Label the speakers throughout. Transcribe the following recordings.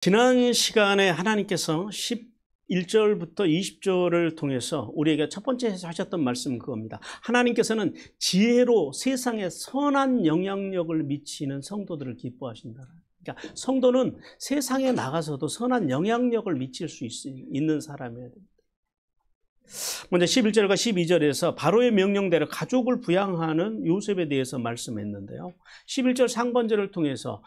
Speaker 1: 지난 시간에 하나님께서 11절부터 20절을 통해서 우리에게 첫 번째 하셨던 말씀은 그겁니다. 하나님께서는 지혜로 세상에 선한 영향력을 미치는 성도들을 기뻐하신다. 그러니까 성도는 세상에 나가서도 선한 영향력을 미칠 수 있는 사람이어야 됩니다. 먼저 11절과 12절에서 바로의 명령대로 가족을 부양하는 요셉에 대해서 말씀했는데요. 11절 상반절을 통해서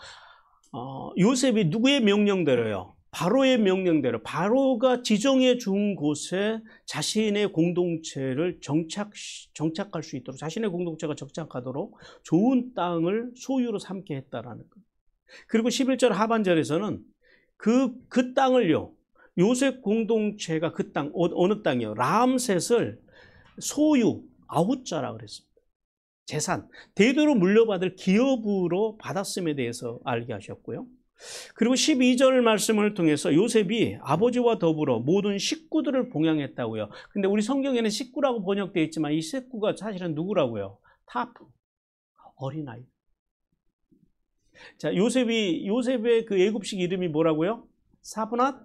Speaker 1: 요셉이 누구의 명령대로요? 바로의 명령대로, 바로가 지정해 준 곳에 자신의 공동체를 정착할 수 있도록, 자신의 공동체가 정착하도록 좋은 땅을 소유로 삼게 했다라는 것. 그리고 11절 하반절에서는 그 땅을요, 요셉 공동체가 그 땅, 어느 땅이요? 람셋을 소유, 아웃자라 그랬습니다. 재산, 대대로 물려받을 기업으로 받았음에 대해서 알게 하셨고요. 그리고 12절 말씀을 통해서 요셉이 아버지와 더불어 모든 식구들을 봉양했다고요. 근데 우리 성경에는 식구라고 번역되어 있지만 이 식구가 사실은 누구라고요? 타프, 어린아이. 자, 요셉의 그 애굽식 이름이 뭐라고요? 사브낫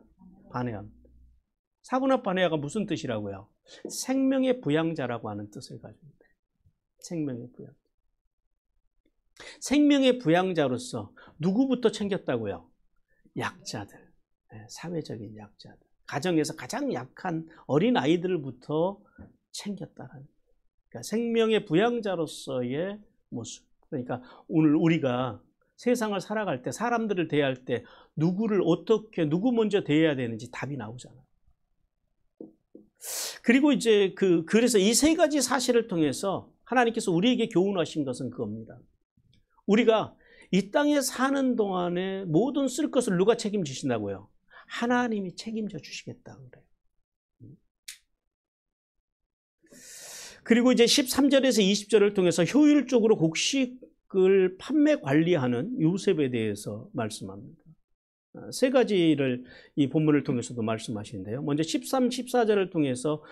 Speaker 1: 바네아. 사브낫 바네아가 무슨 뜻이라고요? 생명의 부양자라고 하는 뜻을 가지고 있다. 생명의 부양. 생명의 부양자로서 누구부터 챙겼다고요? 약자들, 사회적인 약자들, 가정에서 가장 약한 어린 아이들부터 챙겼다는. 그러니까 생명의 부양자로서의 모습. 그러니까 오늘 우리가 세상을 살아갈 때, 사람들을 대할 때 누구를 어떻게, 누구 먼저 대해야 되는지 답이 나오잖아요. 그리고 이제 그래서 이 세 가지 사실을 통해서 하나님께서 우리에게 교훈하신 것은 그겁니다. 우리가 이 땅에 사는 동안에 모든 쓸 것을 누가 책임지신다고요? 하나님이 책임져 주시겠다 그래요. 그리고 이제 13절에서 20절을 통해서 효율적으로 곡식을 판매 관리하는 요셉에 대해서 말씀합니다. 세 가지를 이 본문을 통해서도 말씀하시는데요. 먼저 13, 14절을 통해서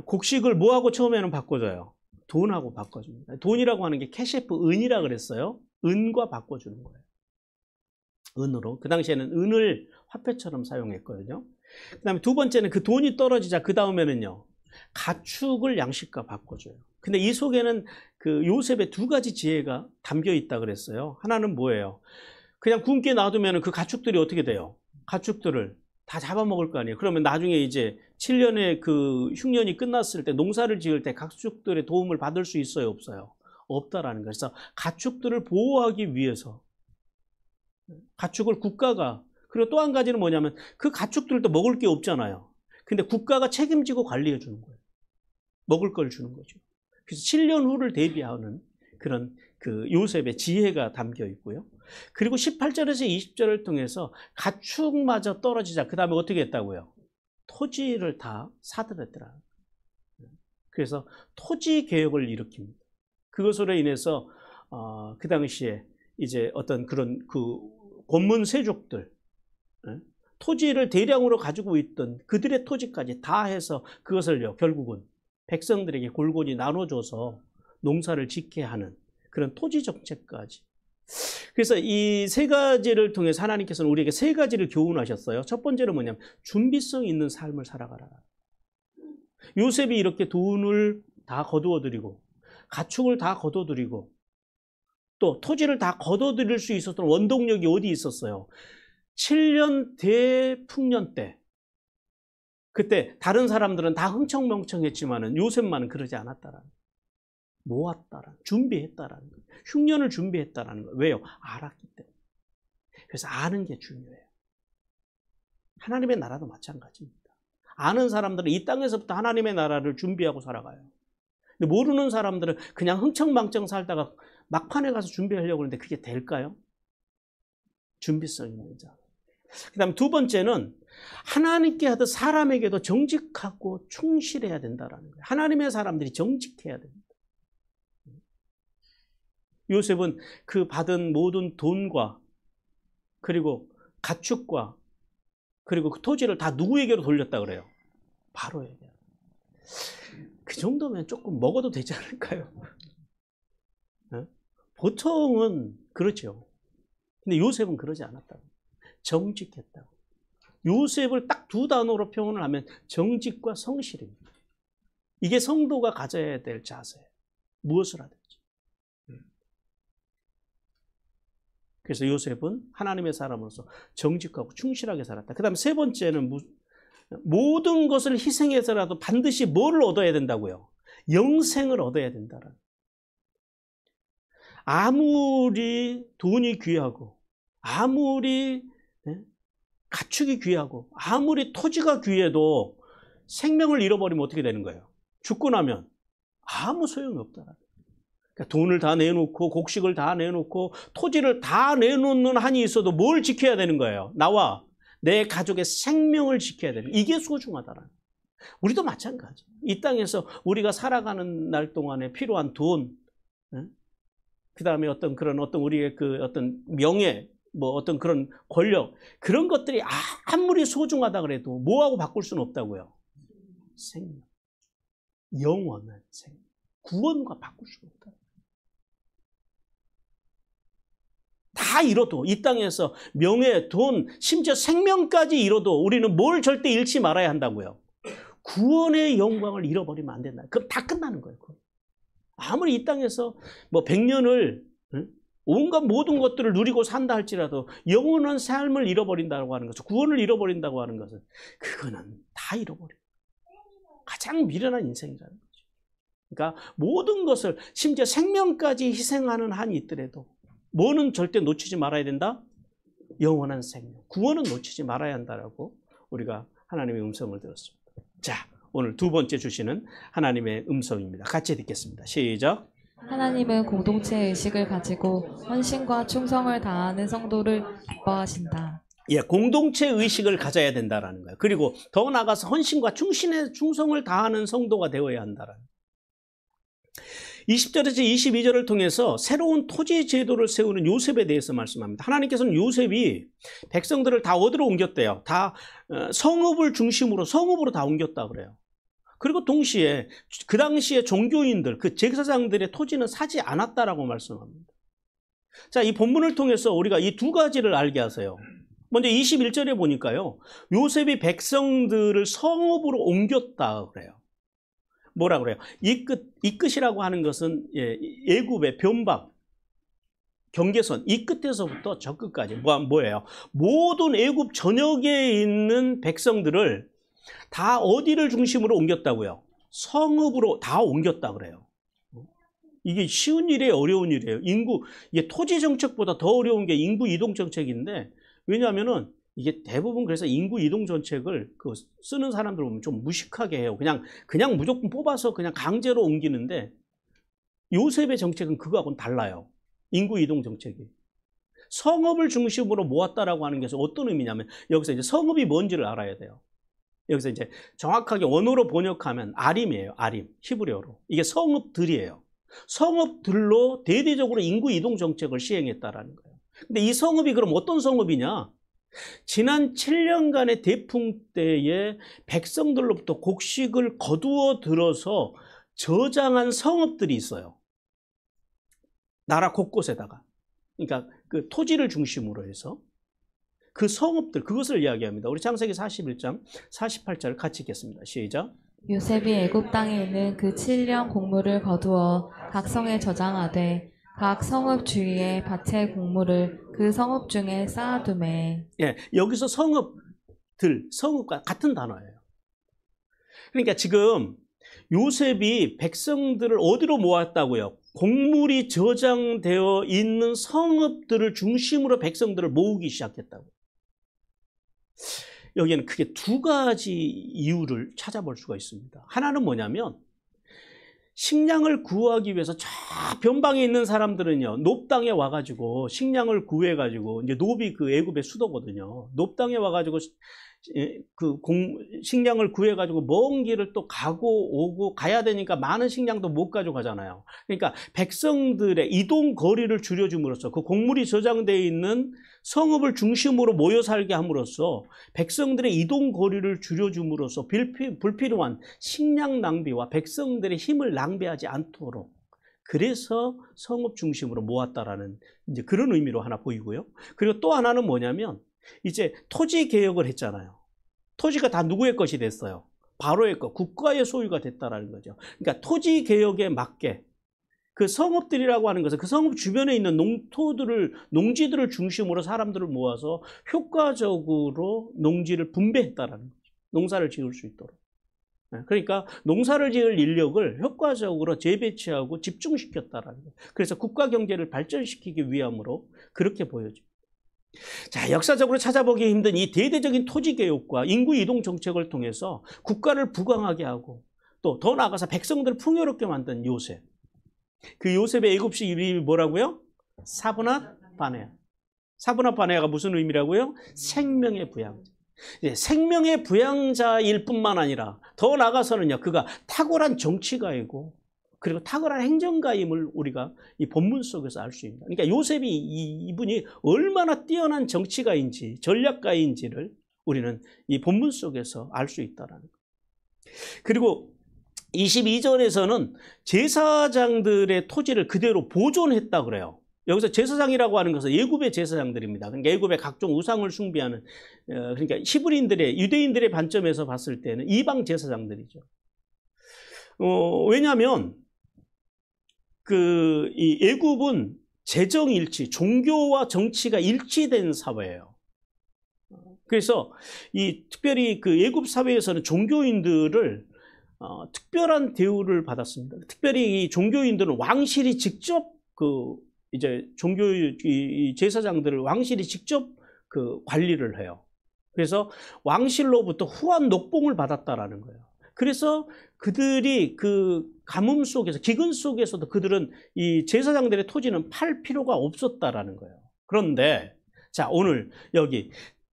Speaker 1: 곡식을 뭐하고 처음에는 바꿔줘요? 돈하고 바꿔줍니다. 돈이라고 하는 게 캐시프, 은이라 그랬어요. 은과 바꿔주는 거예요. 은으로. 그 당시에는 은을 화폐처럼 사용했거든요. 그 다음에 두 번째는 그 돈이 떨어지자 그 다음에는요, 가축을 양식과 바꿔줘요. 근데 이 속에는 그 요셉의 두 가지 지혜가 담겨 있다 그랬어요. 하나는 뭐예요? 그냥 굶게 놔두면 그 가축들이 어떻게 돼요? 가축들을 다 잡아먹을 거 아니에요. 그러면 나중에 이제 7년의 그 흉년이 끝났을 때 농사를 지을 때 가축들의 도움을 받을 수 있어요? 없어요? 없다라는 거예요. 그래서 가축들을 보호하기 위해서 가축을 국가가, 그리고 또 한 가지는 뭐냐면 그 가축들도 먹을 게 없잖아요. 근데 국가가 책임지고 관리해 주는 거예요. 먹을 걸 주는 거죠. 그래서 7년 후를 대비하는 그런 그 요셉의 지혜가 담겨 있고요. 그리고 18절에서 20절을 통해서 가축마저 떨어지자 그 다음에 어떻게 했다고요? 토지를 다 사들였더라. 그래서 토지 개혁을 일으킵니다. 그것으로 인해서 그 당시에 이제 어떤 그런 그 권문세족들, 토지를 대량으로 가지고 있던 그들의 토지까지 다 해서 그것을요, 결국은 백성들에게 골고루 나눠줘서 농사를 짓게 하는 그런 토지 정책까지. 그래서 이 세 가지를 통해서 하나님께서는 우리에게 세 가지를 교훈하셨어요. 첫 번째는 뭐냐면 준비성 있는 삶을 살아가라. 요셉이 이렇게 돈을 다 거두어들이고 가축을 다 거둬들이고 또 토지를 다 거둬들일 수 있었던 원동력이 어디 있었어요? 7년 대풍년 때. 그때 다른 사람들은 다 흥청망청했지만 요셉만은 그러지 않았다라는, 모았다라는, 준비했다라는 거예요. 흉년을 준비했다라는 거예요. 왜요? 알았기 때문에. 그래서 아는 게 중요해요. 하나님의 나라도 마찬가지입니다. 아는 사람들은 이 땅에서부터 하나님의 나라를 준비하고 살아가요. 근데 모르는 사람들은 그냥 흥청망청 살다가 막판에 가서 준비하려고 하는데 그게 될까요? 준비성 있는 자. 그 다음에 두 번째는 하나님께 하듯 사람에게도 정직하고 충실해야 된다라는 거예요. 하나님의 사람들이 정직해야 됩니다. 요셉은 그 받은 모든 돈과 그리고 가축과 그리고 그 토지를 다 누구에게로 돌렸다 그래요? 바로에게. 그 정도면 조금 먹어도 되지 않을까요? 보통은 그렇죠. 근데 요셉은 그러지 않았다. 정직했다고. 요셉을 딱 두 단어로 표현을 하면 정직과 성실입니다. 이게 성도가 가져야 될 자세예요. 무엇을 하든지. 그래서 요셉은 하나님의 사람으로서 정직하고 충실하게 살았다. 그 다음에 세 번째는 모든 것을 희생해서라도 반드시 뭐를 얻어야 된다고요? 영생을 얻어야 된다는. 아무리 돈이 귀하고 아무리 가축이 귀하고 아무리 토지가 귀해도 생명을 잃어버리면 어떻게 되는 거예요? 죽고 나면 아무 소용이 없다. 그러니까 돈을 다 내놓고 곡식을 다 내놓고 토지를 다 내놓는 한이 있어도 뭘 지켜야 되는 거예요? 나와 내 가족의 생명을 지켜야 되는, 이게 소중하다라는. 우리도 마찬가지. 이 땅에서 우리가 살아가는 날 동안에 필요한 돈, 그 다음에 어떤 우리의 그 어떤 명예, 뭐 어떤 그런 권력, 그런 것들이 아무리 소중하다 그래도 뭐하고 바꿀 수는 없다고요? 생명. 영원한 생명. 구원과 바꿀 수가 없다. 다 잃어도, 이 땅에서 명예, 돈, 심지어 생명까지 잃어도 우리는 뭘 절대 잃지 말아야 한다고요? 구원의 영광을 잃어버리면 안 된다. 그럼 다 끝나는 거예요. 아무리 이 땅에서 뭐 100년을 온갖 모든 것들을 누리고 산다 할지라도 영원한 삶을 잃어버린다고 하는 것은, 구원을 잃어버린다고 하는 것은, 그거는 다 잃어버려요. 가장 미련한 인생이라는 거죠. 그러니까 모든 것을, 심지어 생명까지 희생하는 한이 있더라도 뭐는 절대 놓치지 말아야 된다? 영원한 생명, 구원은 놓치지 말아야 한다라고 우리가 하나님의 음성을 들었습니다. 자, 오늘 두 번째 주시는 하나님의 음성입니다. 같이 듣겠습니다. 시작.
Speaker 2: 하나님은 공동체 의식을 가지고 헌신과 충성을 다하는 성도를 기뻐하신다.
Speaker 1: 예, 공동체 의식을 가져야 된다라는 거예요. 그리고 더 나아가서 헌신과 충성을 다하는 성도가 되어야 한다라는 거예요. 20절에서 22절을 통해서 새로운 토지 제도를 세우는 요셉에 대해서 말씀합니다. 하나님께서는 요셉이 백성들을 다 어디로 옮겼대요? 다 성읍을 중심으로 성읍으로 다 옮겼다 그래요. 그리고 동시에 그 당시에 종교인들, 그 제사장들의 토지는 사지 않았다라고 말씀합니다. 자, 이 본문을 통해서 우리가 이 두 가지를 알게 하세요. 먼저 21절에 보니까요, 요셉이 백성들을 성읍으로 옮겼다 그래요. 뭐라 그래요? 이끝이라고 하는 것은 애굽의 변방, 경계선, 이 끝에서부터 저 끝까지 뭐예요? 모든 애굽 전역에 있는 백성들을 다 어디를 중심으로 옮겼다고요? 성읍으로 다 옮겼다 그래요. 이게 쉬운 일이에요, 어려운 일이에요? 이게 토지 정책보다 더 어려운 게 인구 이동 정책인데, 왜냐하면은 이게 대부분 그래서 인구 이동 정책을 쓰는 사람들 보면 좀 무식하게 해요. 그냥 무조건 뽑아서 그냥 강제로 옮기는데, 요셉의 정책은 그거하고는 달라요. 인구 이동 정책이. 성읍을 중심으로 모았다라고 하는 것은 어떤 의미냐면, 여기서 이제 성읍이 뭔지를 알아야 돼요. 여기서 이제 정확하게 원어로 번역하면 아림이에요. 아림, 히브리어로. 이게 성읍들이에요. 성읍들로 대대적으로 인구 이동 정책을 시행했다라는 거예요. 근데 이 성읍이 그럼 어떤 성읍이냐? 지난 7년간의 대풍 때에 백성들로부터 곡식을 거두어 들어서 저장한 성읍들이 있어요. 나라 곳곳에다가. 그러니까 그 토지를 중심으로 해서 그 성읍들, 그것을 이야기합니다. 우리 창세기 41장 48절을 같이 읽겠습니다. 시작.
Speaker 2: 요셉이 애굽 땅에 있는 그 7년 곡물을 거두어 각 성에 저장하되 각 성읍 주위에 밭의 곡물을 그 성읍 중에 쌓아두매.
Speaker 1: 예, 여기서 성읍과 같은 단어예요. 그러니까 지금 요셉이 백성들을 어디로 모았다고요? 곡물이 저장되어 있는 성읍들을 중심으로 백성들을 모으기 시작했다고. 여기에는 크게 두 가지 이유를 찾아볼 수가 있습니다. 하나는 뭐냐면, 식량을 구하기 위해서 저 변방에 있는 사람들은요, 높 땅에 와가지고 식량을 구해가지고, 이제 높이 그 애굽의 수도거든요. 높 땅에 와가지고 식량을 구해가지고 먼 길을 또 가고 오고 가야 되니까 많은 식량도 못 가져가잖아요. 그러니까 백성들의 이동 거리를 줄여줌으로써, 그 곡물이 저장되어 있는 성읍을 중심으로 모여 살게 함으로써 백성들의 이동 거리를 줄여줌으로써 불필요한 식량 낭비와 백성들의 힘을 낭비하지 않도록, 그래서 성읍 중심으로 모았다라는 이제 그런 의미로 하나 보이고요. 그리고 또 하나는 뭐냐면, 이제 토지 개혁을 했잖아요. 토지가 다 누구의 것이 됐어요? 바로의 것, 국가의 소유가 됐다라는 거죠. 그러니까 토지 개혁에 맞게 그 성읍들이라고 하는 것은 그 성읍 주변에 있는 농지들을 중심으로 사람들을 모아서 효과적으로 농지를 분배했다라는 거죠. 농사를 지을 수 있도록. 그러니까 농사를 지을 인력을 효과적으로 재배치하고 집중시켰다라는 거예요. 그래서 국가 경제를 발전시키기 위함으로 그렇게 보여집니다. 자, 역사적으로 찾아보기 힘든 이 대대적인 토지 개혁과 인구 이동 정책을 통해서 국가를 부강하게 하고 또 더 나아가서 백성들을 풍요롭게 만든 요셉. 그 요셉의 애굽식 이름이 뭐라고요? 사브낫 바네아. 사브낫 바네아가 무슨 의미라고요? 생명의 부양자. 생명의 부양자일 뿐만 아니라 더 나아가서는요, 그가 탁월한 정치가이고 그리고 탁월한 행정가임을 우리가 이 본문 속에서 알 수 있습니다. 그러니까 요셉이 이분이 얼마나 뛰어난 정치가인지 전략가인지를 우리는 이 본문 속에서 알 수 있다라는 거예요. 그리고 22절에서는 제사장들의 토지를 그대로 보존했다 그래요. 여기서 제사장이라고 하는 것은 예굽의 제사장들입니다. 그러니까 예굽의 각종 우상을 숭배하는, 그러니까 히브리인들의, 유대인들의 관점에서 봤을 때는 이방 제사장들이죠. 왜냐하면 이 예굽은 재정 일치, 종교와 정치가 일치된 사회예요. 그래서 특별히 그 예굽 사회에서는 종교인들을 특별한 대우를 받았습니다. 특별히 이 종교인들은 왕실이 직접 이제 이 제사장들을 왕실이 직접 관리를 해요. 그래서 왕실로부터 후한 녹봉을 받았다라는 거예요. 그래서 그들이 그 가뭄 속에서, 기근 속에서도 그들은 이 제사장들의 토지는 팔 필요가 없었다라는 거예요. 그런데 자, 오늘 여기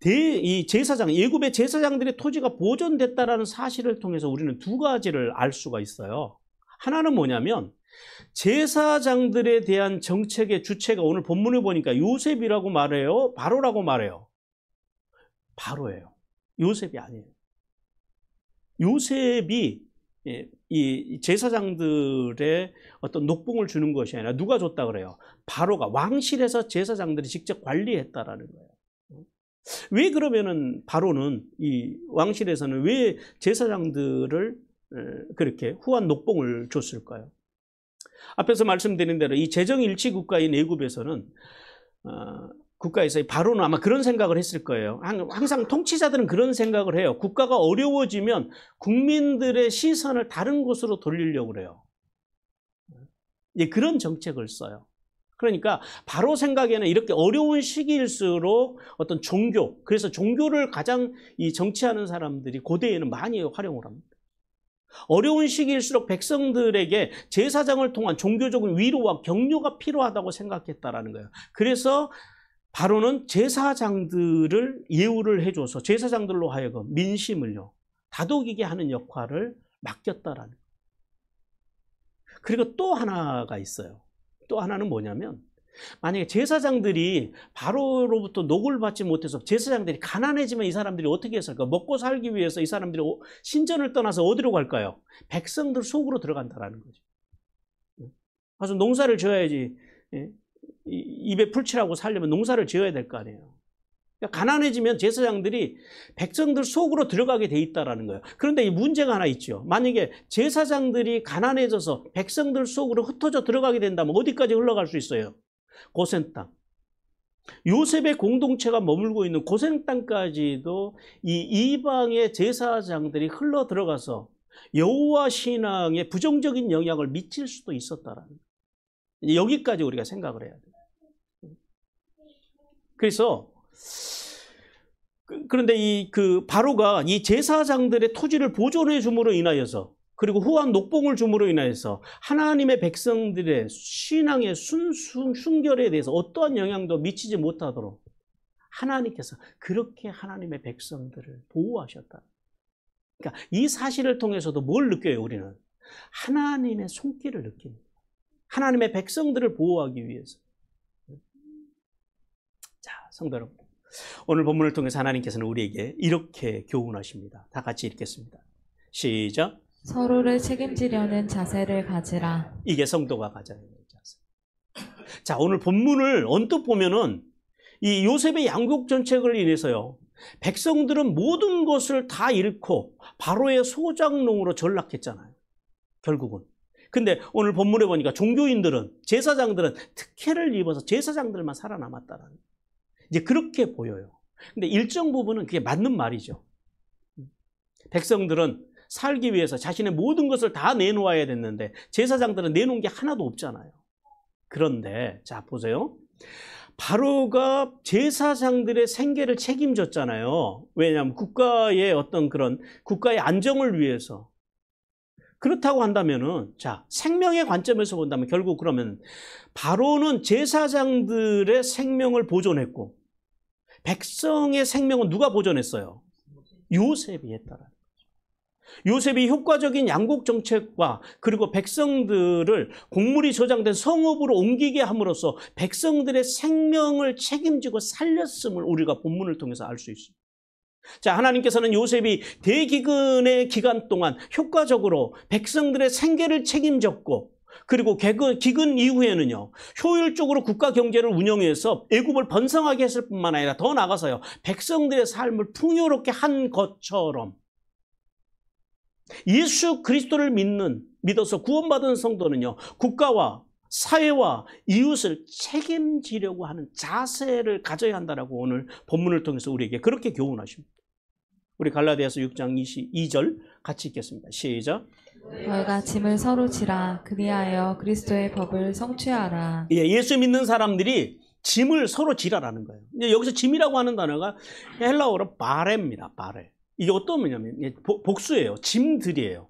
Speaker 1: 이 제사장, 예굽의 제사장들의 토지가 보존됐다라는 사실을 통해서 우리는 두 가지를 알 수가 있어요. 하나는 뭐냐면 제사장들에 대한 정책의 주체가 오늘 본문을 보니까 요셉이라고 말해요? 바로라고 말해요? 바로예요. 요셉이 아니에요. 요셉이 이 제사장들의 어떤 녹봉을 주는 것이 아니라 누가 줬다 그래요? 바로가, 왕실에서 제사장들이 직접 관리했다라는 거예요. 왜 그러면은 바로는, 이 왕실에서는 왜 제사장들을 그렇게 후한 녹봉을 줬을까요? 앞에서 말씀드린 대로 이 재정일치 국가인 애굽에서는 국가에서 바로는 아마 그런 생각을 했을 거예요. 항상 통치자들은 그런 생각을 해요. 국가가 어려워지면 국민들의 시선을 다른 곳으로 돌리려고 그래요. 그런 정책을 써요. 그러니까 바로 생각에는 이렇게 어려운 시기일수록 어떤 종교, 그래서 종교를 가장 이 정치하는 사람들이 고대에는 많이 활용을 합니다. 어려운 시기일수록 백성들에게 제사장을 통한 종교적인 위로와 격려가 필요하다고 생각했다라는 거예요. 그래서 바로는 제사장들을 예우를 해줘서 제사장들로 하여금 민심을요, 다독이게 하는 역할을 맡겼다라는 거예요. 그리고 또 하나가 있어요. 또 하나는 뭐냐면, 만약에 제사장들이 바로로부터 녹을 받지 못해서 제사장들이 가난해지면 이 사람들이 어떻게 했을까? 먹고 살기 위해서 이 사람들이 신전을 떠나서 어디로 갈까요? 백성들 속으로 들어간다라는 거죠. 가서 농사를 지어야지. 입에 풀칠하고 살려면 농사를 지어야 될 거 아니에요. 그러니까 가난해지면 제사장들이 백성들 속으로 들어가게 돼 있다라는 거예요. 그런데 이 문제가 하나 있죠. 만약에 제사장들이 가난해져서 백성들 속으로 흩어져 들어가게 된다면 어디까지 흘러갈 수 있어요? 고센 땅. 요셉의 공동체가 머물고 있는 고센 땅까지도 이 이방의 제사장들이 흘러 들어가서 여호와 신앙에 부정적인 영향을 미칠 수도 있었다라는 거예요. 여기까지 우리가 생각을 해야 돼요. 그래서 그런데 바로가 이 제사장들의 토지를 보존해 줌으로 인하여서, 그리고 후한 녹봉을 줌으로 인하여서 하나님의 백성들의 신앙의 순결에 대해서 어떠한 영향도 미치지 못하도록 하나님께서 그렇게 하나님의 백성들을 보호하셨다. 그러니까 이 사실을 통해서도 뭘 느껴요? 우리는 하나님의 손길을 느낍니다. 하나님의 백성들을 보호하기 위해서. 자, 성도 여러분, 오늘 본문을 통해서 하나님께서는 우리에게 이렇게 교훈하십니다. 다 같이 읽겠습니다. 시작.
Speaker 2: 서로를 책임지려는 자세를 가지라.
Speaker 1: 이게 성도가 가져야 하는 자세. 자, 오늘 본문을 언뜻 보면은 이 요셉의 양국 정책을 인해서요, 백성들은 모든 것을 다 잃고 바로의 소장농으로 전락했잖아요, 결국은. 근데 오늘 본문에 보니까 종교인들은, 제사장들은 특혜를 입어서 제사장들만 살아남았다는, 이제 그렇게 보여요. 근데 일정 부분은 그게 맞는 말이죠. 백성들은 살기 위해서 자신의 모든 것을 다 내놓아야 됐는데 제사장들은 내놓은 게 하나도 없잖아요. 그런데 자 보세요. 바로가 제사장들의 생계를 책임졌잖아요. 왜냐하면 국가의 어떤 그런 국가의 안정을 위해서. 그렇다고 한다면은, 자, 생명의 관점에서 본다면 결국 그러면 바로는 제사장들의 생명을 보존했고 백성의 생명은 누가 보존했어요? 요셉이 했다라는 거죠. 요셉이 효과적인 양국 정책과 그리고 백성들을 곡물이 저장된 성읍으로 옮기게 함으로써 백성들의 생명을 책임지고 살렸음을 우리가 본문을 통해서 알 수 있습니다. 자, 하나님께서는 요셉이 대기근의 기간 동안 효과적으로 백성들의 생계를 책임졌고, 그리고 기근 이후에는요, 효율적으로 국가 경제를 운영해서 애굽을 번성하게 했을 뿐만 아니라 더 나아가서요, 백성들의 삶을 풍요롭게 한 것처럼 예수 그리스도를 믿어서 구원받은 성도는요, 국가와 사회와 이웃을 책임지려고 하는 자세를 가져야 한다라고 오늘 본문을 통해서 우리에게 그렇게 교훈하십니다. 우리 갈라디아서 6장 22절 같이 읽겠습니다. 시작.
Speaker 2: 너희가 짐을 서로 지라. 그리하여 그리스도의 법을 성취하라.
Speaker 1: 예, 예수 믿는 사람들이 짐을 서로 지라라는 거예요. 여기서 짐이라고 하는 단어가 헬라어로 바레입니다. 바레. 이게 어떤 의미냐면 복수예요. 짐들이에요.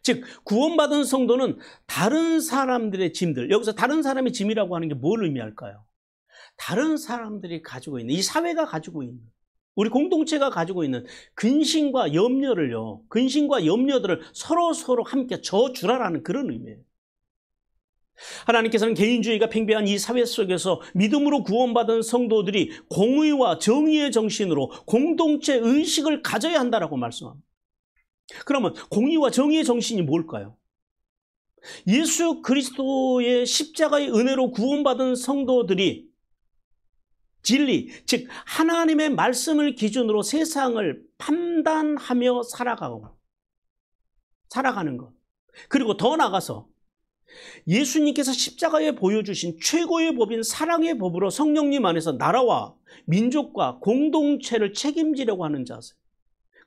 Speaker 1: 즉 구원받은 성도는 다른 사람들의 짐들, 여기서 다른 사람의 짐이라고 하는 게 뭘 의미할까요? 다른 사람들이 가지고 있는, 이 사회가 가지고 있는, 우리 공동체가 가지고 있는 근심과 염려를요, 근심과 염려들을 서로 함께 져주라라는 그런 의미예요. 하나님께서는 개인주의가 팽배한 이 사회 속에서 믿음으로 구원받은 성도들이 공의와 정의의 정신으로 공동체 의식을 가져야 한다라고 말씀합니다. 그러면 공의와 정의의 정신이 뭘까요? 예수 그리스도의 십자가의 은혜로 구원받은 성도들이 진리, 즉 하나님의 말씀을 기준으로 세상을 판단하며 살아가는 것. 그리고 더 나아가서 예수님께서 십자가에 보여주신 최고의 법인 사랑의 법으로 성령님 안에서 나라와 민족과 공동체를 책임지려고 하는 자세.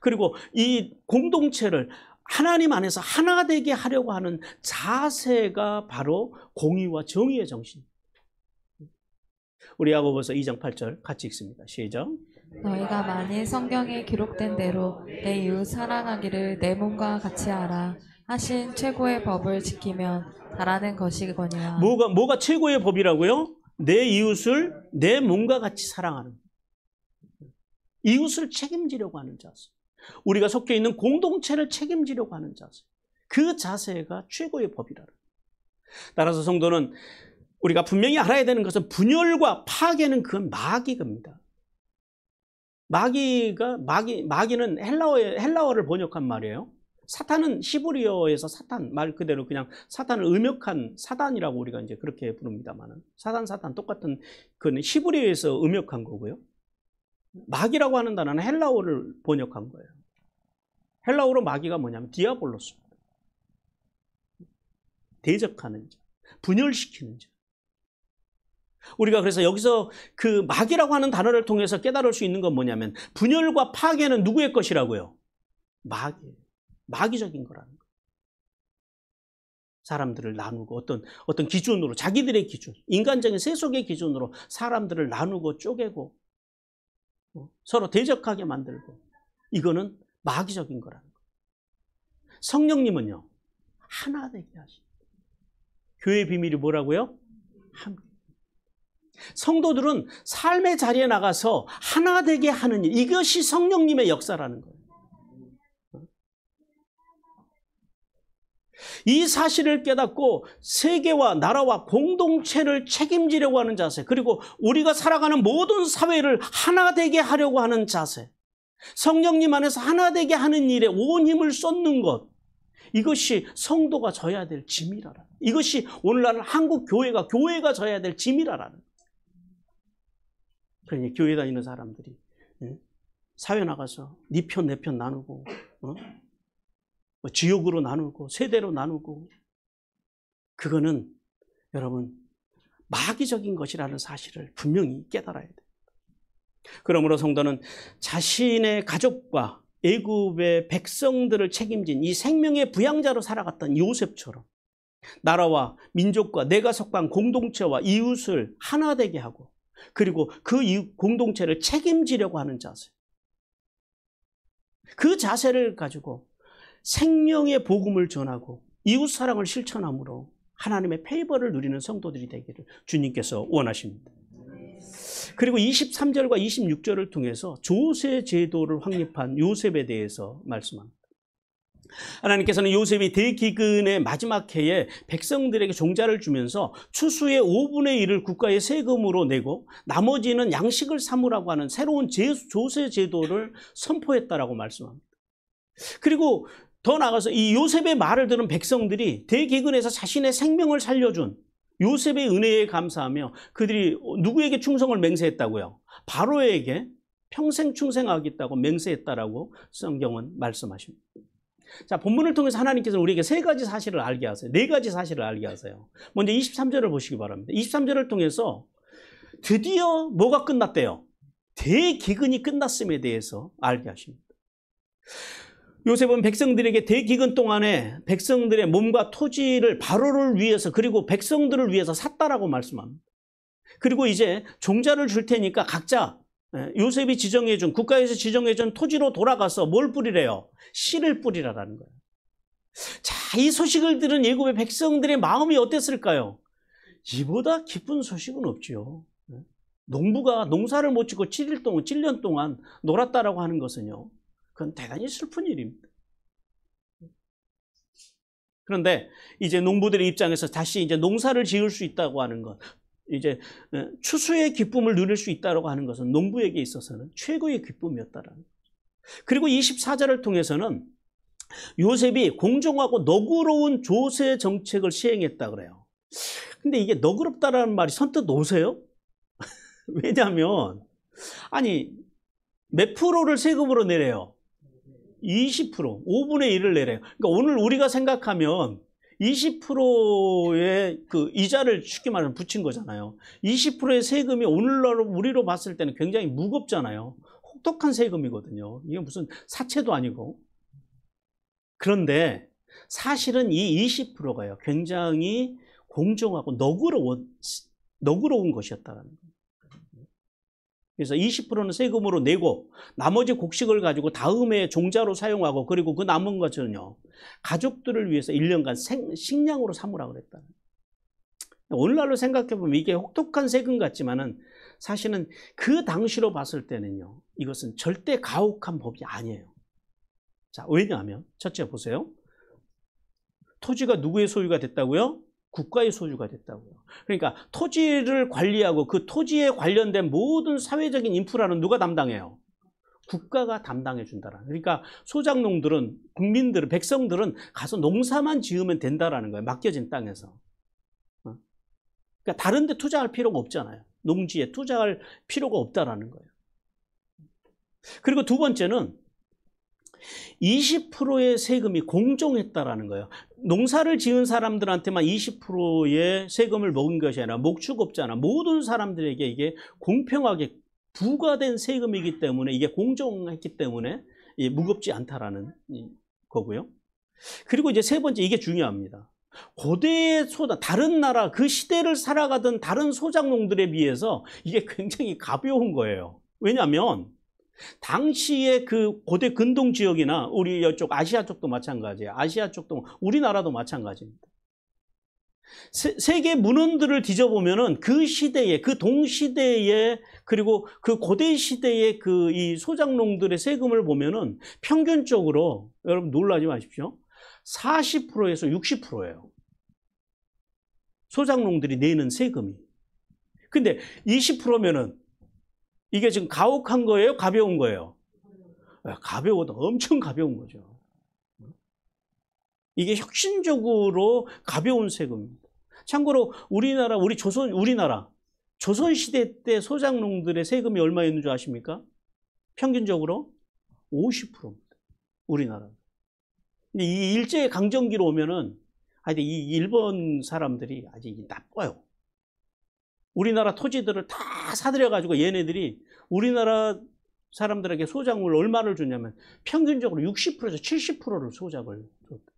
Speaker 1: 그리고 이 공동체를 하나님 안에서 하나 되게 하려고 하는 자세가 바로 공의와 정의의 정신입니다. 우리 야고보서 2장 8절 같이 읽습니다. 시작.
Speaker 2: 너희가 만일 성경에 기록된 대로 내 이웃 사랑하기를 내 몸과 같이 하라 하신 최고의 법을 지키면 잘하는 것이거니와.
Speaker 1: 뭐가 최고의 법이라고요? 내 이웃을 내 몸과 같이 사랑하는, 이웃을 책임지려고 하는 자세, 우리가 속해 있는 공동체를 책임지려고 하는 자세, 그 자세가 최고의 법이라는. 따라서 성도는 우리가 분명히 알아야 되는 것은 분열과 파괴는 그건 마귀입니다. 마귀는 헬라어를 번역한 말이에요. 사탄은 히브리어에서 사탄, 말 그대로 그냥 사탄을 음역한 사단이라고 우리가 이제 그렇게 부릅니다만은, 사탄 똑같은 그 히브리어에서 음역한 거고요. 마귀라고 하는 단어는 헬라어를 번역한 거예요. 헬라어로 마귀가 뭐냐면 디아볼로스입니다. 대적하는 자, 분열시키는 자. 우리가 그래서 여기서 그 마귀라고 하는 단어를 통해서 깨달을 수 있는 건 뭐냐면 분열과 파괴는 누구의 것이라고요? 마귀적인 거라는 거예요. 사람들을 나누고 어떤 기준으로, 자기들의 기준, 인간적인 세속의 기준으로 사람들을 나누고 쪼개고 서로 대적하게 만들고, 이거는 마귀적인 거라는 거예요. 성령님은요, 하나 되게 하십니다. 교회의 비밀이 뭐라고요? 함께. 성도들은 삶의 자리에 나가서 하나 되게 하는 일, 이것이 성령님의 역사라는 거예요. 이 사실을 깨닫고 세계와 나라와 공동체를 책임지려고 하는 자세, 그리고 우리가 살아가는 모든 사회를 하나 되게 하려고 하는 자세, 성령님 안에서 하나 되게 하는 일에 온 힘을 쏟는 것, 이것이 성도가 져야 될 짐이라는, 이것이 오늘날 한국 교회가 져야 될 짐이라는. 그러니 교회 다니는 사람들이 사회 나가서 네 편 내 편 나누고 뭐 지역으로 나누고 세대로 나누고 그거는 여러분 마귀적인 것이라는 사실을 분명히 깨달아야 돼요. 그러므로 성도는 자신의 가족과 애굽의 백성들을 책임진 이 생명의 부양자로 살아갔던 요셉처럼 나라와 민족과 내가 속한 공동체와 이웃을 하나 되게 하고 그리고 그 이웃 공동체를 책임지려고 하는 자세, 그 자세를 가지고 생명의 복음을 전하고 이웃 사랑을 실천함으로 하나님의 페이버를 누리는 성도들이 되기를 주님께서 원하십니다. 그리고 23절과 26절을 통해서 조세 제도를 확립한 요셉에 대해서 말씀합니다. 하나님께서는 요셉이 대기근의 마지막 해에 백성들에게 종자를 주면서 추수의 5분의 1을 국가의 세금으로 내고 나머지는 양식을 삼으라고 하는 새로운 조세 제도를 선포했다라고 말씀합니다. 그리고 더 나아가서 이 요셉의 말을 들은 백성들이 대기근에서 자신의 생명을 살려준 요셉의 은혜에 감사하며 그들이 누구에게 충성을 맹세했다고요? 바로에게 평생 충성하겠다고 맹세했다라고 성경은 말씀하십니다. 자, 본문을 통해서 하나님께서는 우리에게 세 가지 사실을 알게 하세요. 네 가지 사실을 알게 하세요. 먼저 23절을 보시기 바랍니다. 23절을 통해서 드디어 뭐가 끝났대요? 대기근이 끝났음에 대해서 알게 하십니다. 요셉은 백성들에게 대기근 동안에 백성들의 몸과 토지를 바로를 위해서 그리고 백성들을 위해서 샀다라고 말씀합니다. 그리고 이제 종자를 줄 테니까 각자 요셉이 지정해준 국가에서 지정해준 토지로 돌아가서 뭘 뿌리래요? 씨를 뿌리라라는 거예요. 자, 이 소식을 들은 애굽의 백성들의 마음이 어땠을까요? 이보다 기쁜 소식은 없죠. 농부가 농사를 못 짓고 7년 동안 놀았다라고 하는 것은요, 그건 대단히 슬픈 일입니다. 그런데 이제 농부들의 입장에서 다시 이제 농사를 지을 수 있다고 하는 것, 이제 추수의 기쁨을 누릴 수 있다고 하는 것은 농부에게 있어서는 최고의 기쁨이었다라는 거죠. 그리고 24절을 통해서는 요셉이 공정하고 너그러운 조세 정책을 시행했다 그래요. 근데 이게 너그럽다라는 말이 선뜻 오세요? 왜냐하면 아니 몇 프로를 세금으로 내래요? 20%, 5분의 1을 내래요. 그러니까 오늘 우리가 생각하면 20%의 그 이자를 쉽게 말하면 붙인 거잖아요. 20%의 세금이 오늘날 우리로 봤을 때는 굉장히 무겁잖아요. 혹독한 세금이거든요. 이게 무슨 사채도 아니고. 그런데 사실은 이 20%가요. 굉장히 공정하고 너그러운 것이었다는 거예요. 그래서 20%는 세금으로 내고 나머지 곡식을 가지고 다음에 종자로 사용하고 그리고 그 남은 것은요 가족들을 위해서 1년간 식량으로 삼으라 그랬다. 오늘날로 생각해보면 이게 혹독한 세금 같지만은 사실은 그 당시로 봤을 때는요 이것은 절대 가혹한 법이 아니에요. 자, 왜냐하면 첫째 보세요. 토지가 누구의 소유가 됐다고요? 국가의 소유가 됐다고요. 그러니까 토지를 관리하고 그 토지에 관련된 모든 사회적인 인프라는 누가 담당해요? 국가가 담당해 준다라는. 그러니까 소작농들은, 국민들은, 백성들은 가서 농사만 지으면 된다라는 거예요. 맡겨진 땅에서. 그러니까 다른 데 투자할 필요가 없잖아요. 농지에 투자할 필요가 없다라는 거예요. 그리고 두 번째는 20%의 세금이 공정했다라는 거예요. 농사를 지은 사람들한테만 20%의 세금을 먹은 것이 아니라 목축업자나 모든 사람들에게 이게 공평하게 부과된 세금이기 때문에 이게 공정했기 때문에 무겁지 않다라는 거고요. 그리고 이제 세 번째, 이게 중요합니다. 고대의 다른 나라, 그 시대를 살아가던 다른 소작농들에 비해서 이게 굉장히 가벼운 거예요. 왜냐하면 당시에 그 고대 근동 지역이나 우리 이쪽 아시아 쪽도 마찬가지예요. 아시아 쪽도 우리나라도 마찬가지입니다. 세계 문헌들을 뒤져보면은 그 시대에, 그 동시대에, 그리고 그 고대 시대의 그 이 소작농들의 세금을 보면은 평균적으로, 여러분 놀라지 마십시오. 40%에서 60%예요. 소작농들이 내는 세금이. 근데 20%면은 이게 지금 가혹한 거예요? 가벼운 거예요? 가벼워도 엄청 가벼운 거죠. 이게 혁신적으로 가벼운 세금입니다. 참고로 우리나라 조선시대 때 소작농들의 세금이 얼마였는 줄 아십니까? 평균적으로 50%입니다. 우리나라. 근데 이 일제강점기로 오면은 하여튼 이 일본 사람들이 아주 나빠요. 우리나라 토지들을 다 사들여가지고 얘네들이 우리나라 사람들에게 소작물을 얼마를 주냐면 평균적으로 60%에서 70%를 소작을 줬다.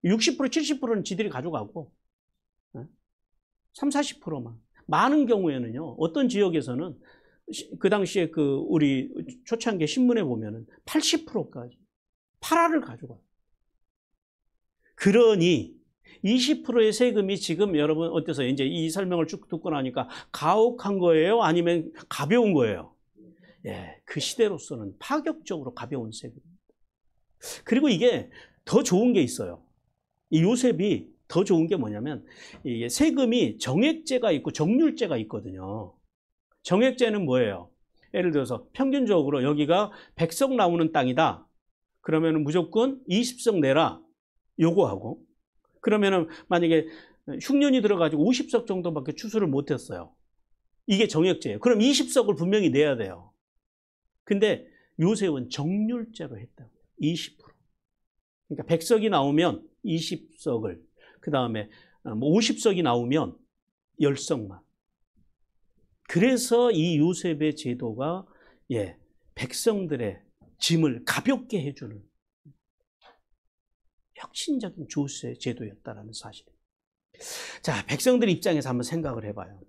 Speaker 1: 60%, 70%는 지들이 가져가고 3, 40%만. 많은 경우에는요, 어떤 지역에서는 그 당시에 우리 초창기 신문에 보면은 80%까지 파라를 가져가요. 그러니 20%의 세금이 지금 여러분 어때서 이제 이 설명을 쭉 듣고 나니까 가혹한 거예요? 아니면 가벼운 거예요? 예, 그 시대로서는 파격적으로 가벼운 세금입니다. 그리고 이게 더 좋은 게 있어요. 이 요셉이 더 좋은 게 뭐냐면 이게 세금이 정액제가 있고 정률제가 있거든요. 정액제는 뭐예요? 예를 들어서 평균적으로 여기가 100석 나오는 땅이다. 그러면 무조건 20석 내라. 요거하고 그러면은 만약에 흉년이 들어가지고 50석 정도밖에 추수를 못했어요. 이게 정액제예요. 그럼 20석을 분명히 내야 돼요. 근데 요셉은 정률제로 했다고요. 20%. 그러니까 100석이 나오면 20석을, 그 다음에 50석이 나오면 10석만. 그래서 이 요셉의 제도가 백성들의 짐을 가볍게 해주는 혁신적인 조세 제도였다라는 사실입니다. 자, 백성들 입장에서 한번 생각을 해봐요.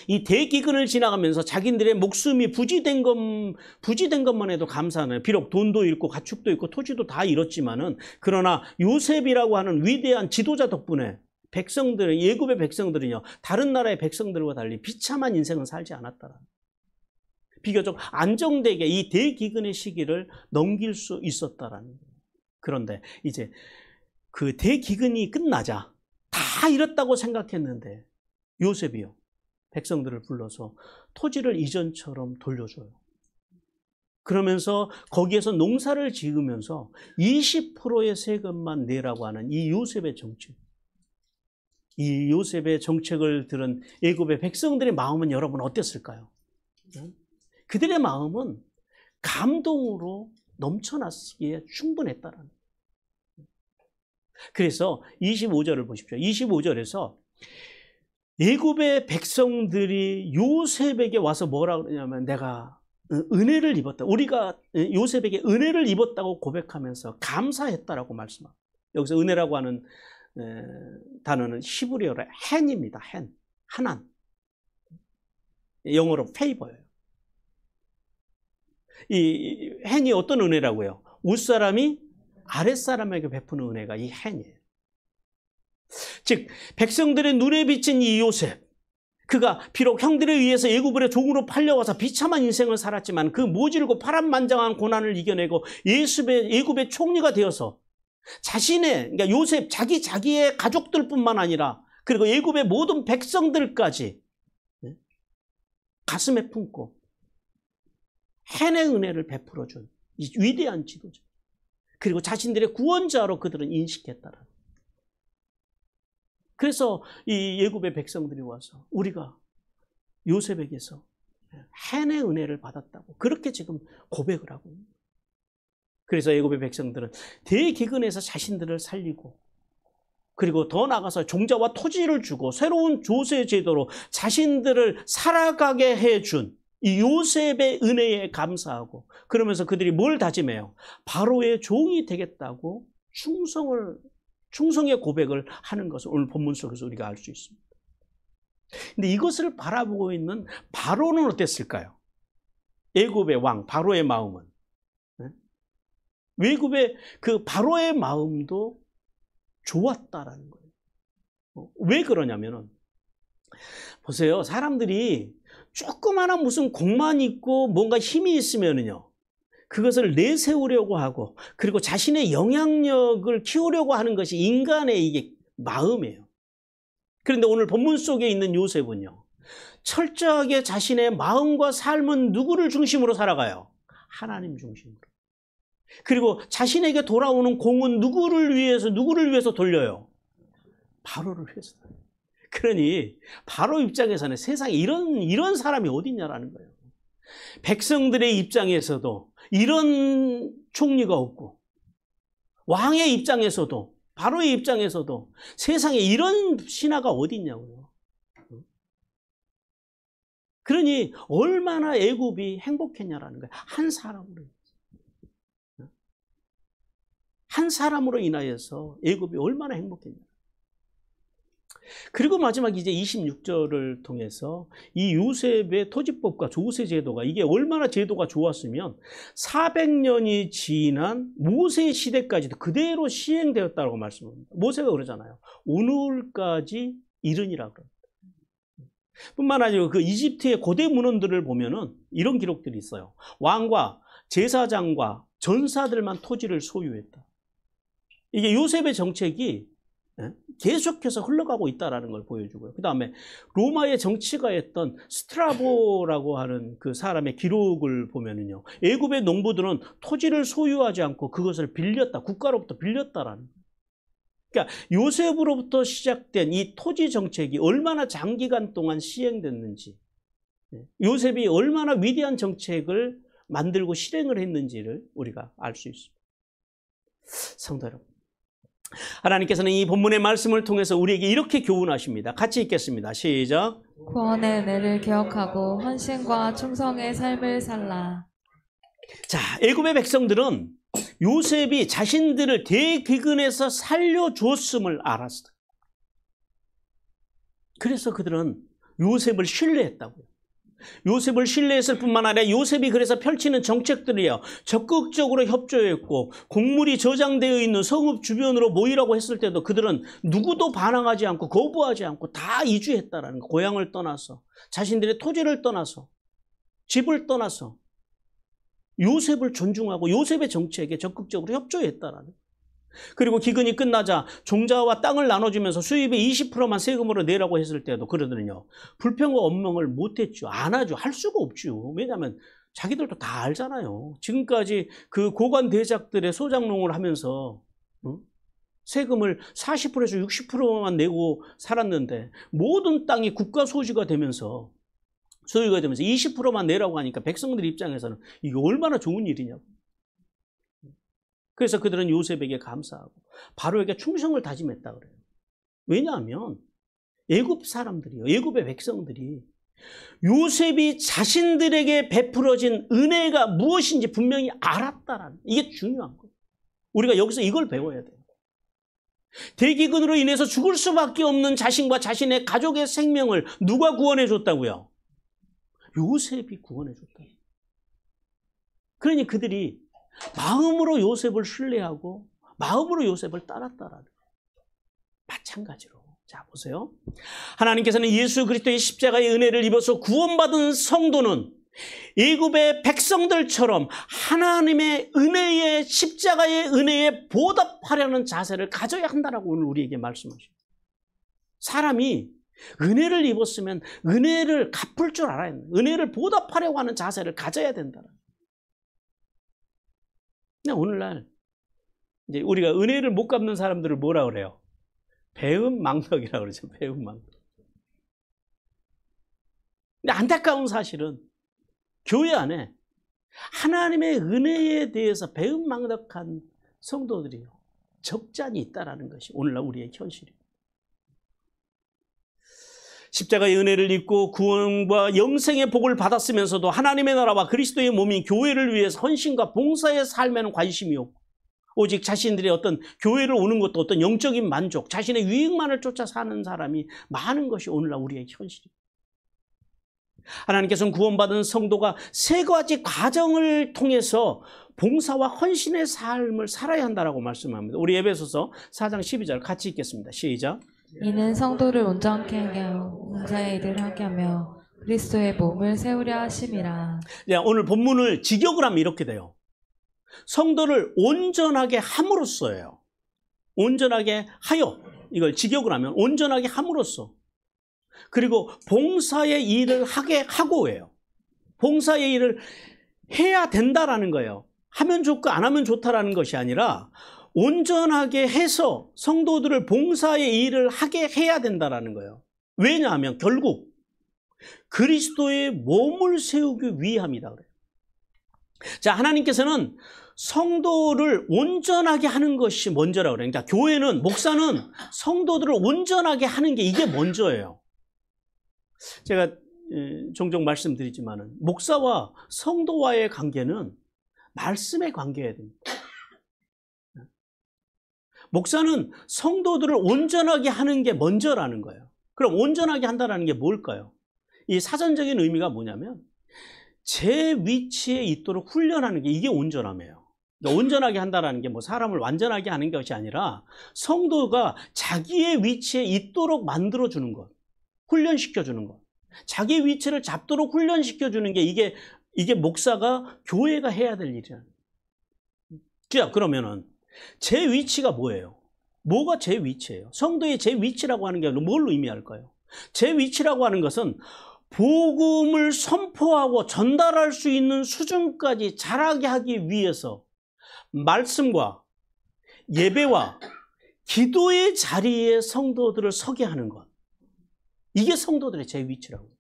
Speaker 1: 이 대기근을 지나가면서 자기들의 목숨이 부지된 것만 해도 감사하네요. 비록 돈도 잃고 가축도 잃고 토지도 다 잃었지만은 그러나 요셉이라고 하는 위대한 지도자 덕분에 백성들은, 예굽의 백성들은요, 다른 나라의 백성들과 달리 비참한 인생은 살지 않았다라. 비교적 안정되게 이 대기근의 시기를 넘길 수 있었다라는 거예요. 그런데 이제 그 대기근이 끝나자 다 잃었다고 생각했는데 요셉이요, 백성들을 불러서 토지를 이전처럼 돌려줘요. 그러면서 거기에서 농사를 지으면서 20%의 세금만 내라고 하는 이 요셉의 정책. 이 요셉의 정책을 들은 애굽의 백성들의 마음은 여러분 어땠을까요? 그들의 마음은 감동으로 넘쳐났기에 충분했다라는 거예요. 그래서 25절을 보십시오. 25절에서 애굽의 백성들이 요셉에게 와서 뭐라 그러냐면 내가 은혜를 입었다. 우리가 요셉에게 은혜를 입었다고 고백하면서 감사했다라고 말씀합니다. 여기서 은혜라고 하는 단어는 히브리어로 헨입니다. 헨. 하난. 영어로 페이버예요. 이 헨이 어떤 은혜라고요? 윗사람이 아랫사람에게 베푸는 은혜가 이 헨이에요. 즉 백성들의 눈에 비친 이 요셉, 그가 비록 형들에 의해서 애굽의 종으로 팔려와서 비참한 인생을 살았지만 그 모질고 파란만장한 고난을 이겨내고 애굽의 총리가 되어서 자신의, 그러니까 요셉 자기의 가족들뿐만 아니라 그리고 애굽의 모든 백성들까지 가슴에 품고 헨의 은혜를 베풀어준 이 위대한 지도자, 그리고 자신들의 구원자로 그들은 인식했다라. 그래서 이 애굽의 백성들이 와서 우리가 요셉에게서 헨의 은혜를 받았다고 그렇게 지금 고백을 하고 있는 거예요. 그래서 애굽의 백성들은 대기근에서 자신들을 살리고 그리고 더 나아가서 종자와 토지를 주고 새로운 조세 제도로 자신들을 살아가게 해준 이 요셉의 은혜에 감사하고 그러면서 그들이 뭘 다짐해요? 바로의 종이 되겠다고 충성의 고백을 하는 것을 오늘 본문 속에서 우리가 알 수 있습니다. 근데 이것을 바라보고 있는 바로는 어땠을까요? 애굽의 왕 바로의 마음은, 애굽의 그 바로의 마음도 좋았다라는 거예요. 왜 그러냐면은 보세요, 사람들이 조그마한 무슨 공만 있고 뭔가 힘이 있으면은요, 그것을 내세우려고 하고 그리고 자신의 영향력을 키우려고 하는 것이 인간의 이게 마음이에요. 그런데 오늘 본문 속에 있는 요셉은요, 철저하게 자신의 마음과 삶은 누구를 중심으로 살아가요? 하나님 중심으로. 그리고 자신에게 돌아오는 공은 누구를 위해서 돌려요? 바로를 위해서. 그러니 바로 입장에서는 세상에 이런 사람이 어딨냐라는 거예요. 백성들의 입장에서도 이런 총리가 없고, 왕의 입장에서도, 바로의 입장에서도 세상에 이런 신하가 어딨냐고요. 그러니 얼마나 애굽이 행복했냐라는 거예요. 한 사람으로 인하여서 애굽이 얼마나 행복했냐. 그리고 마지막 이제 26절을 통해서 이 요셉의 토지법과 조세 제도가 이게 얼마나 제도가 좋았으면 400년이 지난 모세 시대까지도 그대로 시행되었다고 말씀합니다. 모세가 그러잖아요. 오늘까지 이르니라 그럽니다. 뿐만 아니라 그 이집트의 고대 문헌들을 보면은 이런 기록들이 있어요. 왕과 제사장과 전사들만 토지를 소유했다. 이게 요셉의 정책이 계속해서 흘러가고 있다는 걸 보여주고요. 그 다음에 로마의 정치가였던 스트라보라고 하는 그 사람의 기록을 보면은요, 애굽의 농부들은 토지를 소유하지 않고 그것을 빌렸다, 국가로부터 빌렸다라는 거예요. 그러니까 요셉으로부터 시작된 이 토지 정책이 얼마나 장기간 동안 시행됐는지, 요셉이 얼마나 위대한 정책을 만들고 실행을 했는지를 우리가 알 수 있습니다. 성도 여러분, 하나님께서는 이 본문의 말씀을 통해서 우리에게 이렇게 교훈하십니다. 같이 읽겠습니다. 시작.
Speaker 2: 구원의 은혜를 기억하고 헌신과 충성의 삶을 살라.
Speaker 1: 자, 애굽의 백성들은 요셉이 자신들을 대기근에서 살려주었음을 알았어요. 그래서 그들은 요셉을 신뢰했다고요. 요셉을 신뢰했을 뿐만 아니라 요셉이 그래서 펼치는 정책들이요, 적극적으로 협조했고, 곡물이 저장되어 있는 성읍 주변으로 모이라고 했을 때도 그들은 누구도 반항하지 않고 거부하지 않고 다 이주했다라는 거. 고향을 떠나서, 자신들의 토지를 떠나서, 집을 떠나서 요셉을 존중하고 요셉의 정책에 적극적으로 협조했다라는 거. 그리고 기근이 끝나자 종자와 땅을 나눠주면서 수입의 20%만 세금으로 내라고 했을 때도 그러더니요, 불평과 원망을 못했죠. 안 하죠. 할 수가 없죠. 왜냐하면 자기들도 다 알잖아요. 지금까지 그 고관 대작들의 소장농을 하면서 세금을 40%에서 60%만 내고 살았는데, 모든 땅이 국가 소유가 되면서 20%만 내라고 하니까 백성들 입장에서는 이게 얼마나 좋은 일이냐고. 그래서 그들은 요셉에게 감사하고 바로에게 충성을 다짐했다 그래요. 왜냐하면 애굽 사람들이요, 애굽의 백성들이 요셉이 자신들에게 베풀어진 은혜가 무엇인지 분명히 알았다라는, 이게 중요한 거예요. 우리가 여기서 이걸 배워야 돼요. 대기근으로 인해서 죽을 수밖에 없는 자신과 자신의 가족의 생명을 누가 구원해 줬다고요? 요셉이 구원해 줬다. 그러니 그들이 마음으로 요셉을 신뢰하고 마음으로 요셉을 따랐다라는 거예요. 마찬가지로. 자, 보세요. 하나님께서는 예수 그리스도의 십자가의 은혜를 입어서 구원받은 성도는 애굽의 백성들처럼 하나님의 은혜에, 십자가의 은혜에 보답하려는 자세를 가져야 한다라고 오늘 우리에게 말씀하십니다. 사람이 은혜를 입었으면 은혜를 갚을 줄 알아야 합니다. 은혜를 보답하려고 하는 자세를 가져야 된다. 근데 오늘날 이제 우리가 은혜를 못 갚는 사람들을 뭐라 그래요? 배은망덕이라고 그러죠. 배은망덕. 근데 안타까운 사실은 교회 안에 하나님의 은혜에 대해서 배은망덕한 성도들이 적잖이 있다는 것이 오늘날 우리의 현실입니다. 십자가의 은혜를 입고 구원과 영생의 복을 받았으면서도 하나님의 나라와 그리스도의 몸인 교회를 위해서 헌신과 봉사의 삶에는 관심이 없고, 오직 자신들의 어떤 교회를 오는 것도 어떤 영적인 만족, 자신의 유익만을 쫓아 사는 사람이 많은 것이 오늘날 우리의 현실입니다. 하나님께서는 구원받은 성도가 세 가지 과정을 통해서 봉사와 헌신의 삶을 살아야 한다고 말씀합니다. 우리 에베소서 4장 12절 같이 읽겠습니다. 시작.
Speaker 2: 이는 성도를 온전케 하며 봉사의 일을 하게 하며 그리스도의 몸을 세우려 하심이라.
Speaker 1: 오늘 본문을 직역을 하면 이렇게 돼요. 성도를 온전하게 함으로써예요. 온전하게 하여, 이걸 직역을 하면 온전하게 함으로써. 그리고 봉사의 일을 하게 하고예요. 봉사의 일을 해야 된다라는 거예요. 하면 좋고 안 하면 좋다라는 것이 아니라 온전하게 해서 성도들을 봉사의 일을 하게 해야 된다라는 거예요. 왜냐하면 결국 그리스도의 몸을 세우기 위함이다 그래요. 자, 하나님께서는 성도를 온전하게 하는 것이 먼저라고 그래요. 그러니까 교회는, 목사는 성도들을 온전하게 하는 게 이게 먼저예요. 제가 종종 말씀드리지만은 목사와 성도와의 관계는 말씀의 관계여야 됩니다. 목사는 성도들을 온전하게 하는 게 먼저라는 거예요. 그럼 온전하게 한다는 게 뭘까요? 이 사전적인 의미가 뭐냐면 제 위치에 있도록 훈련하는 게 이게 온전함이에요. 그러니까 온전하게 한다는 게 뭐 사람을 완전하게 하는 것이 아니라 성도가 자기의 위치에 있도록 만들어주는 것, 훈련시켜주는 것, 자기 위치를 잡도록 훈련시켜주는 게 이게 목사가, 교회가 해야 될 일이야. 자, 그러면은 제 위치가 뭐예요? 뭐가 제 위치예요? 성도의 제 위치라고 하는 게 뭘 의미할까요? 제 위치라고 하는 것은 복음을 선포하고 전달할 수 있는 수준까지 자라게 하기 위해서 말씀과 예배와 기도의 자리에 성도들을 서게 하는 것. 이게 성도들의 제 위치라고.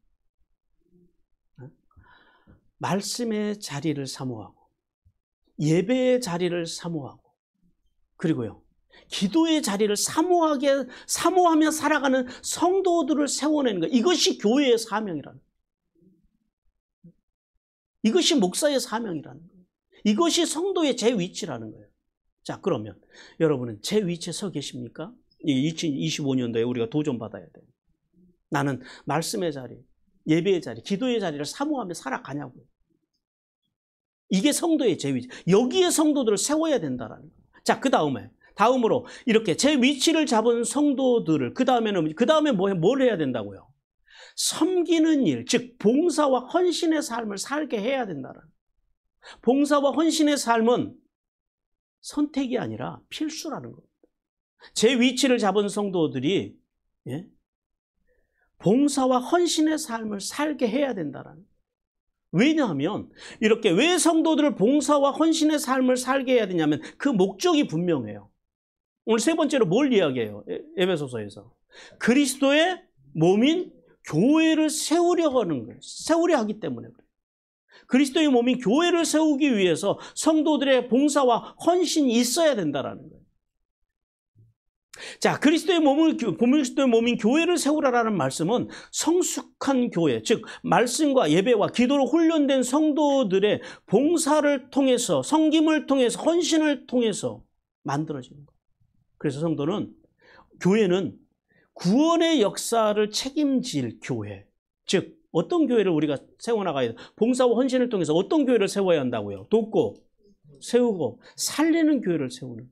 Speaker 1: 말씀의 자리를 사모하고 예배의 자리를 사모하고 그리고요, 기도의 자리를 사모하며 살아가는 성도들을 세워내는 것. 이것이 교회의 사명이라는 거예요. 이것이 목사의 사명이라는 거예요. 이것이 성도의 제 위치라는 거예요. 자, 그러면 여러분은 제 위치에 서 계십니까? 2025년도에 우리가 도전받아야 돼요. 나는 말씀의 자리, 예배의 자리, 기도의 자리를 사모하며 살아가냐고요. 이게 성도의 제 위치. 여기에 성도들을 세워야 된다라는 거예요. 자, 다음으로 이렇게 제 위치를 잡은 성도들을 그 다음에 뭘 해야 된다고요? 섬기는 일, 즉 봉사와 헌신의 삶을 살게 해야 된다는. 봉사와 헌신의 삶은 선택이 아니라 필수라는 겁니다. 제 위치를 잡은 성도들이 봉사와 헌신의 삶을 살게 해야 된다는. 왜냐하면 이렇게 왜 성도들을 봉사와 헌신의 삶을 살게 해야 되냐면 그 목적이 분명해요. 오늘 세 번째로 뭘 이야기해요? 에베소서에서 그리스도의 몸인 교회를 세우려 하는 거예요. 세우려 하기 때문에 그래요. 그리스도의 몸인 교회를 세우기 위해서 성도들의 봉사와 헌신이 있어야 된다는 거예요. 자, 그리스도의 몸인 교회를 세우라라는 말씀은 성숙한 교회, 즉 말씀과 예배와 기도로 훈련된 성도들의 봉사를 통해서, 섬김을 통해서, 헌신을 통해서 만들어지는 거예요. 그래서 교회는 구원의 역사를 책임질 교회, 즉 어떤 교회를 우리가 세워나가야 돼요? 봉사와 헌신을 통해서 어떤 교회를 세워야 한다고요? 돕고, 세우고, 살리는 교회를 세우는.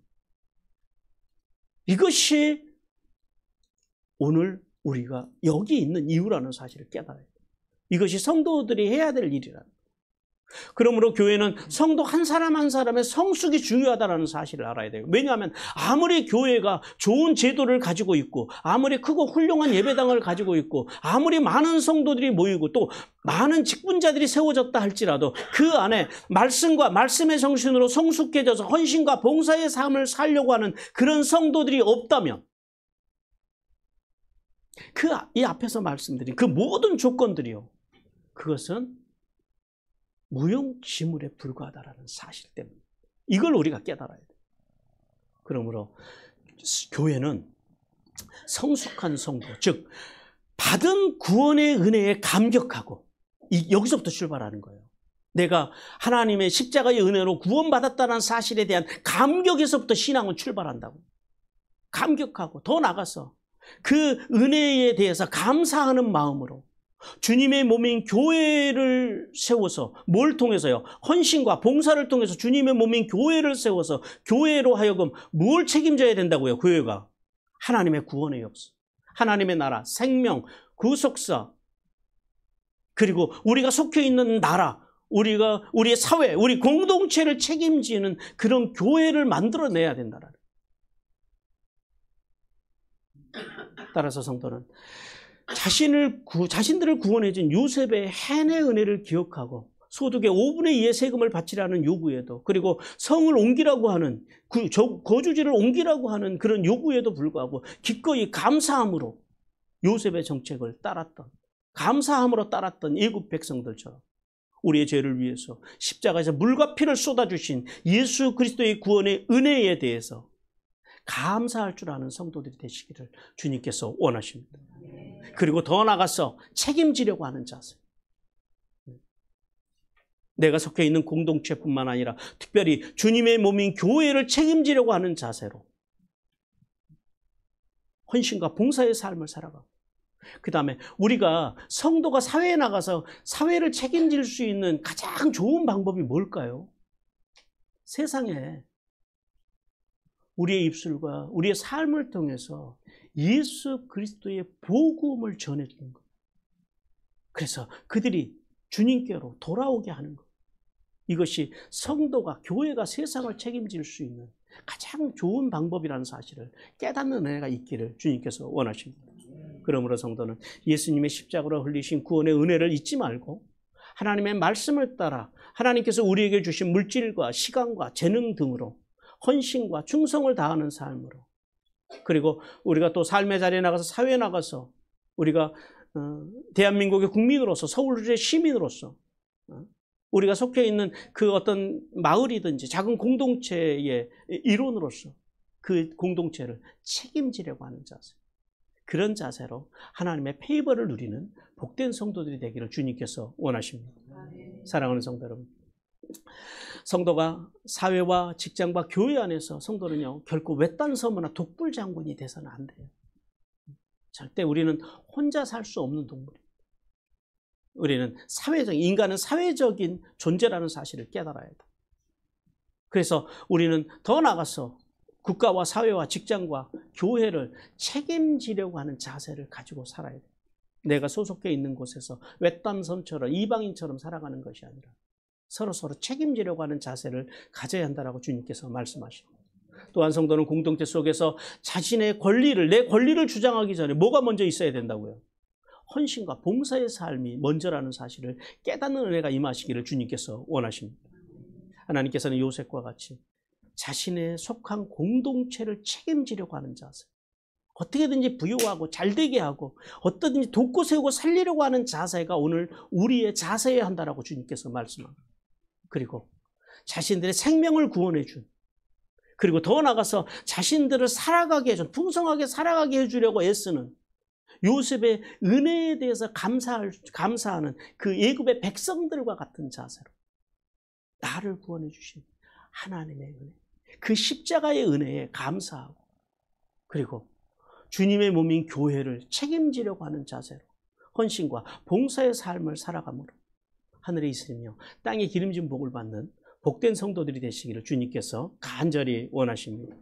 Speaker 1: 이것이 오늘 우리가 여기 있는 이유라는 사실을 깨달아야 돼요. 이것이 성도들이 해야 될 일이라는 거예요. 그러므로 교회는 성도 한 사람 한 사람의 성숙이 중요하다는 사실을 알아야 돼요. 왜냐하면 아무리 교회가 좋은 제도를 가지고 있고 아무리 크고 훌륭한 예배당을 가지고 있고 아무리 많은 성도들이 모이고 또 많은 직분자들이 세워졌다 할지라도 그 안에 말씀과 말씀의 정신으로 성숙해져서 헌신과 봉사의 삶을 살려고 하는 그런 성도들이 없다면 이 앞에서 말씀드린 그 모든 조건들이요, 그것은 무용지물에 불과하다라는 사실 때문에 이걸 우리가 깨달아야 돼요. 그러므로 교회는 성숙한 성도, 즉 받은 구원의 은혜에 감격하고 여기서부터 출발하는 거예요. 내가 하나님의 십자가의 은혜로 구원받았다는 사실에 대한 감격에서부터 신앙은 출발한다고. 감격하고 더 나가서 그 은혜에 대해서 감사하는 마음으로 주님의 몸인 교회를 세워서 뭘 통해서요? 헌신과 봉사를 통해서 주님의 몸인 교회를 세워서 교회로 하여금 뭘 책임져야 된다고요? 교회가 하나님의 구원의 역사, 하나님의 나라, 생명, 구속사, 그리고 우리가 속해 있는 나라, 우리의 사회, 우리 공동체를 책임지는 그런 교회를 만들어내야 된다는. 따라서 성도는 자신들을 구원해준 요셉의 해내 은혜를 기억하고 소득의 5분의 2의 세금을 바치라는 요구에도, 그리고 성을 옮기라고 하는 거주지를 옮기라고 하는 그런 요구에도 불구하고 기꺼이 감사함으로 요셉의 정책을 따랐던, 감사함으로 따랐던 애굽 백성들처럼 우리의 죄를 위해서 십자가에서 물과 피를 쏟아주신 예수 그리스도의 구원의 은혜에 대해서 감사할 줄 아는 성도들이 되시기를 주님께서 원하십니다. 그리고 더 나아가서 책임지려고 하는 자세. 내가 속해 있는 공동체뿐만 아니라 특별히 주님의 몸인 교회를 책임지려고 하는 자세로 헌신과 봉사의 삶을 살아가고, 그 다음에 우리가 성도가 사회에 나가서 사회를 책임질 수 있는 가장 좋은 방법이 뭘까요? 세상에 우리의 입술과 우리의 삶을 통해서 예수 그리스도의 복음을 전해주는 것. 그래서 그들이 주님께로 돌아오게 하는 것. 이것이 성도가, 교회가 세상을 책임질 수 있는 가장 좋은 방법이라는 사실을 깨닫는 은혜가 있기를 주님께서 원하십니다. 그러므로 성도는 예수님의 십자가로 흘리신 구원의 은혜를 잊지 말고 하나님의 말씀을 따라 하나님께서 우리에게 주신 물질과 시간과 재능 등으로 헌신과 충성을 다하는 삶으로, 그리고 우리가 또 삶의 자리에 나가서 사회에 나가서 우리가 대한민국의 국민으로서, 서울의 시민으로서 우리가 속해 있는 그 어떤 마을이든지 작은 공동체의 일원으로서 그 공동체를 책임지려고 하는 자세, 그런 자세로 하나님의 페이버를 누리는 복된 성도들이 되기를 주님께서 원하십니다. 사랑하는 성도 여러분, 성도가 사회와 직장과 교회 안에서 성도는요 결코 외딴 서머나 독불 장군이 돼서는 안 돼요. 절대 우리는 혼자 살 수 없는 동물입니다. 우리는 인간은 사회적인 존재라는 사실을 깨달아야 돼. 그래서 우리는 더 나아가서 국가와 사회와 직장과 교회를 책임지려고 하는 자세를 가지고 살아야 돼. 내가 소속해 있는 곳에서 외딴 섬처럼 이방인처럼 살아가는 것이 아니라 서로 책임지려고 하는 자세를 가져야 한다라고 주님께서 말씀하시고, 또한 성도는 공동체 속에서 자신의 권리를, 내 권리를 주장하기 전에 뭐가 먼저 있어야 된다고요? 헌신과 봉사의 삶이 먼저라는 사실을 깨닫는 은혜가 임하시기를 주님께서 원하십니다. 하나님께서는 요셉과 같이 자신의 속한 공동체를 책임지려고 하는 자세, 어떻게든지 부유하고 잘되게 하고 어떻게든지 돕고 세우고 살리려고 하는 자세가 오늘 우리의 자세여야 한다라고 주님께서 말씀합니다. 그리고 자신들의 생명을 구원해 준, 그리고 더 나아가서 자신들을 살아가게 해준, 풍성하게 살아가게 해주려고 애쓰는 요셉의 은혜에 대해서 감사하는 그 애굽의 백성들과 같은 자세로 나를 구원해 주신 하나님의 은혜, 그 십자가의 은혜에 감사하고, 그리고 주님의 몸인 교회를 책임지려고 하는 자세로 헌신과 봉사의 삶을 살아감으로 하늘에 있으며 땅에 기름진 복을 받는 복된 성도들이 되시기를 주님께서 간절히 원하십니다.